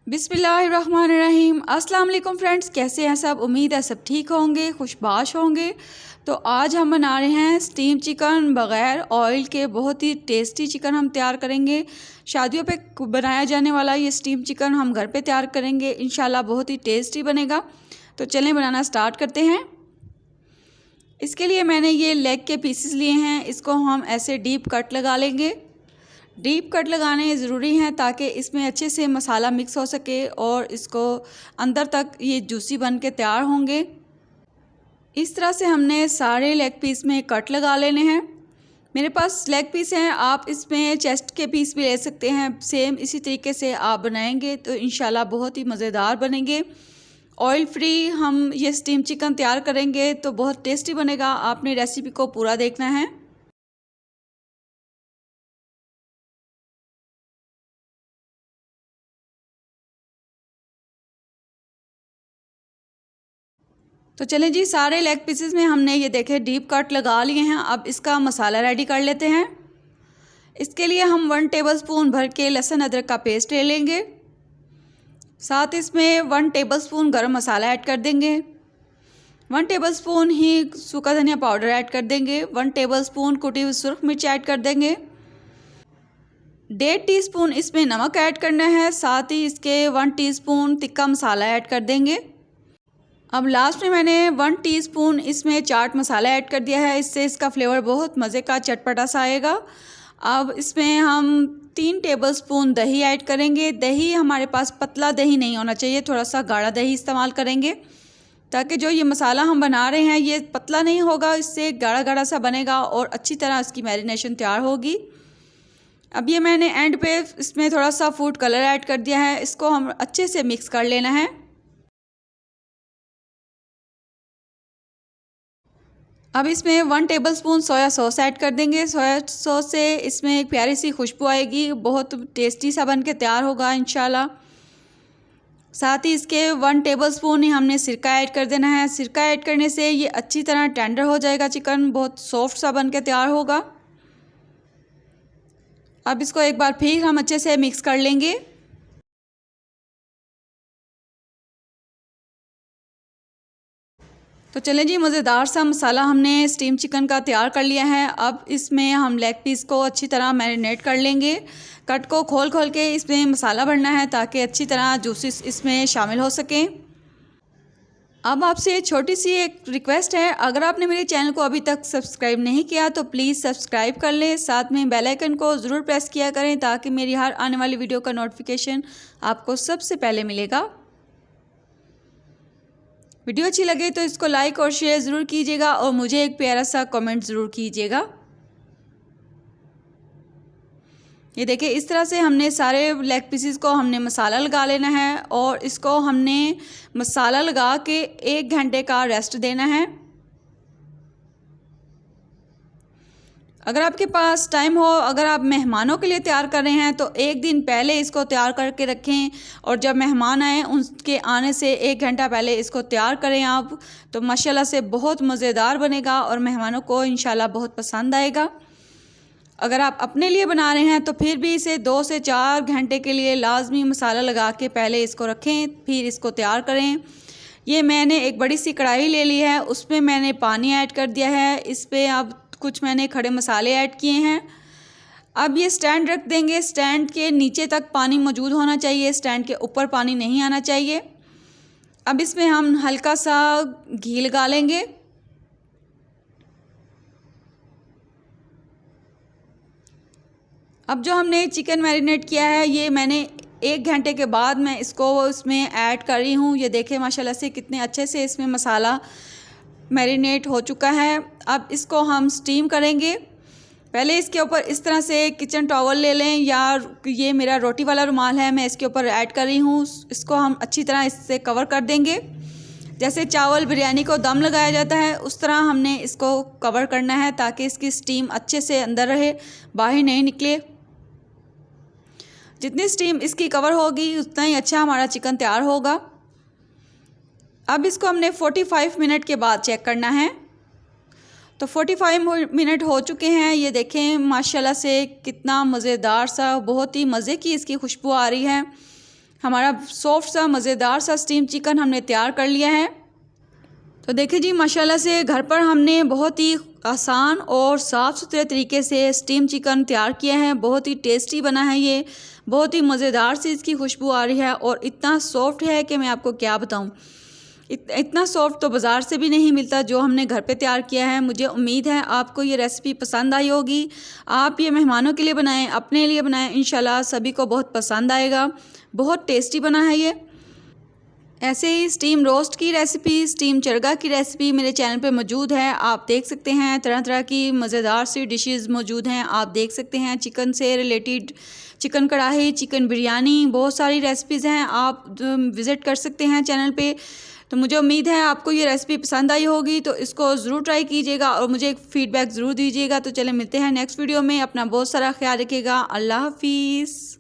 बिस्मिल्लाहिर्रहमानिर्रहीम। अस्सलाम वालेकुम फ्रेंड्स, कैसे हैं सब? उम्मीद है सब ठीक होंगे, खुशबाश होंगे। तो आज हम बना रहे हैं स्टीम चिकन। बग़ैर ऑयल के बहुत ही टेस्टी चिकन हम तैयार करेंगे। शादियों पे बनाया जाने वाला ये स्टीम चिकन हम घर पे तैयार करेंगे, इंशाल्लाह बहुत ही टेस्टी बनेगा। तो चलें बनाना स्टार्ट करते हैं। इसके लिए मैंने ये लेग के पीसेस लिए हैं, इसको हम ऐसे डीप कट लगा लेंगे। डीप कट लगाने ज़रूरी हैं ताकि इसमें अच्छे से मसाला मिक्स हो सके और इसको अंदर तक ये जूसी बन के तैयार होंगे। इस तरह से हमने सारे लेग पीस में कट लगा लेने हैं। मेरे पास लेग पीस हैं, आप इसमें चेस्ट के पीस भी ले सकते हैं। सेम इसी तरीके से आप बनाएंगे तो इंशाल्लाह बहुत ही मज़ेदार बनेंगे। ऑयल फ्री हम ये स्टीम चिकन तैयार करेंगे तो बहुत टेस्टी बनेगा। आपने रेसिपी को पूरा देखना है। तो चलें जी, सारे लेग पीसेस में हमने ये देखे डीप कट लगा लिए हैं। अब इसका मसाला रेडी कर लेते हैं। इसके लिए हम 1 टेबलस्पून भर के लहसुन अदरक का पेस्ट ले लेंगे। साथ इसमें 1 टेबलस्पून गरम मसाला ऐड कर देंगे। 1 टेबलस्पून ही सूखा धनिया पाउडर ऐड कर देंगे। 1 टेबलस्पून कुटी हुई सुरख मिर्च ऐड कर देंगे। 1.5 टीस्पून इसमें नमक ऐड करना है। साथ ही इसके 1 टीस्पून तिक्का मसाला ऐड कर देंगे। अब लास्ट में मैंने 1 टीस्पून इसमें चाट मसाला ऐड कर दिया है, इससे इसका फ्लेवर बहुत मज़े का चटपटा सा आएगा। अब इसमें हम 3 टेबलस्पून दही ऐड करेंगे। दही हमारे पास पतला दही नहीं होना चाहिए, थोड़ा सा गाढ़ा दही इस्तेमाल करेंगे ताकि जो ये मसाला हम बना रहे हैं ये पतला नहीं होगा, इससे गाढ़ा गाढ़ा सा बनेगा और अच्छी तरह इसकी मैरिनेशन तैयार होगी। अब ये मैंने एंड पे इसमें थोड़ा सा फूड कलर ऐड कर दिया है, इसको हम अच्छे से मिक्स कर लेना है। अब इसमें 1 टेबलस्पून सोया सॉस ऐड कर देंगे। सोया सॉस से इसमें एक प्यारी सी खुशबू आएगी, बहुत टेस्टी सा बन के तैयार होगा इंशाल्लाह। साथ ही इसके 1 टेबलस्पून ही हमने सिरका ऐड कर देना है। सिरका ऐड करने से ये अच्छी तरह टेंडर हो जाएगा, चिकन बहुत सॉफ्ट सा बन के तैयार होगा। अब इसको एक बार फिर हम अच्छे से मिक्स कर लेंगे। तो चलें जी, मज़ेदार सा मसाला हमने स्टीम चिकन का तैयार कर लिया है। अब इसमें हम लेग पीस को अच्छी तरह मैरिनेट कर लेंगे। कट को खोल खोल के इसमें मसाला भरना है ताकि अच्छी तरह जूसेस इसमें शामिल हो सकें। अब आपसे छोटी सी एक रिक्वेस्ट है, अगर आपने मेरे चैनल को अभी तक सब्सक्राइब नहीं किया तो प्लीज़ सब्सक्राइब कर लें। साथ में बेल आइकन को ज़रूर प्रेस किया करें ताकि मेरी हर आने वाली वीडियो का नोटिफिकेशन आपको सबसे पहले मिलेगा। वीडियो अच्छी लगे तो इसको लाइक और शेयर ज़रूर कीजिएगा और मुझे एक प्यारा सा कमेंट ज़रूर कीजिएगा। ये देखिए, इस तरह से हमने सारे लेग पीसेस को हमने मसाला लगा लेना है और इसको हमने मसाला लगा के 1 घंटे का रेस्ट देना है। अगर आपके पास टाइम हो, अगर आप मेहमानों के लिए तैयार कर रहे हैं तो 1 दिन पहले इसको तैयार करके रखें और जब मेहमान आए उनके आने से 1 घंटा पहले इसको तैयार करें आप, तो माशाल्लाह से बहुत मज़ेदार बनेगा और मेहमानों को इंशाल्लाह बहुत पसंद आएगा। अगर आप अपने लिए बना रहे हैं तो फिर भी इसे 2 से 4 घंटे के लिए लाजमी मसाला लगा के पहले इसको रखें, फिर इसको तैयार करें। ये मैंने एक बड़ी सी कढ़ाई ले ली है, उसमें मैंने पानी ऐड कर दिया है। इस पर अब कुछ मैंने खड़े मसाले ऐड किए हैं। अब ये स्टैंड रख देंगे। स्टैंड के नीचे तक पानी मौजूद होना चाहिए, स्टैंड के ऊपर पानी नहीं आना चाहिए। अब इसमें हम हल्का सा घी लगा लेंगे। अब जो हमने चिकन मैरिनेट किया है ये मैंने 1 घंटे के बाद मैं इसको इसमें ऐड कर रही हूँ। ये देखें माशाल्लाह से कितने अच्छे से इसमें मसाला मैरिनेट हो चुका है। अब इसको हम स्टीम करेंगे। पहले इसके ऊपर इस तरह से किचन टॉवल ले लें या ये मेरा रोटी वाला रुमाल है, मैं इसके ऊपर ऐड कर रही हूँ। इसको हम अच्छी तरह इससे कवर कर देंगे। जैसे चावल बिरयानी को दम लगाया जाता है उस तरह हमने इसको कवर करना है ताकि इसकी स्टीम अच्छे से अंदर रहे, बाहर नहीं निकले। जितनी स्टीम इसकी कवर होगी उतना ही अच्छा हमारा चिकन तैयार होगा। अब इसको हमने 45 मिनट के बाद चेक करना है। तो 45 मिनट हो चुके हैं। ये देखें माशाल्लाह से कितना मज़ेदार सा, बहुत ही मज़े की इसकी खुशबू आ रही है। हमारा सॉफ्ट सा मज़ेदार सा स्टीम चिकन हमने तैयार कर लिया है। तो देखिए जी, माशाल्लाह से घर पर हमने बहुत ही आसान और साफ़ सुथरे तरीके से स्टीम चिकन तैयार किया है। बहुत ही टेस्टी बना है ये, बहुत ही मज़ेदार सी इसकी खुशबू आ रही है और इतना सॉफ्ट है कि मैं आपको क्या बताऊं। इतना सॉफ्ट तो बाज़ार से भी नहीं मिलता जो हमने घर पे तैयार किया है। मुझे उम्मीद है आपको ये रेसिपी पसंद आई होगी। आप ये मेहमानों के लिए बनाएं, अपने लिए बनाएं, इंशाल्लाह सभी को बहुत पसंद आएगा। बहुत टेस्टी बना है ये। ऐसे ही स्टीम रोस्ट की रेसिपी, स्टीम चरगा की रेसिपी मेरे चैनल पे मौजूद है, आप देख सकते हैं। तरह तरह की मज़ेदार सी डिशेस मौजूद हैं, आप देख सकते हैं। चिकन से रिलेटेड चिकन कढ़ाई, चिकन बिरयानी, बहुत सारी रेसिपीज़ हैं, आप विज़िट कर सकते हैं चैनल पे। तो मुझे उम्मीद है आपको ये रेसिपी पसंद आई होगी, तो इसको ज़रूर ट्राई कीजिएगा और मुझे एक फ़ीडबैक ज़रूर दीजिएगा। तो चले मिलते हैं नेक्स्ट वीडियो में। अपना बहुत सारा ख्याल रखिएगा। अल्लाह हाफिज़।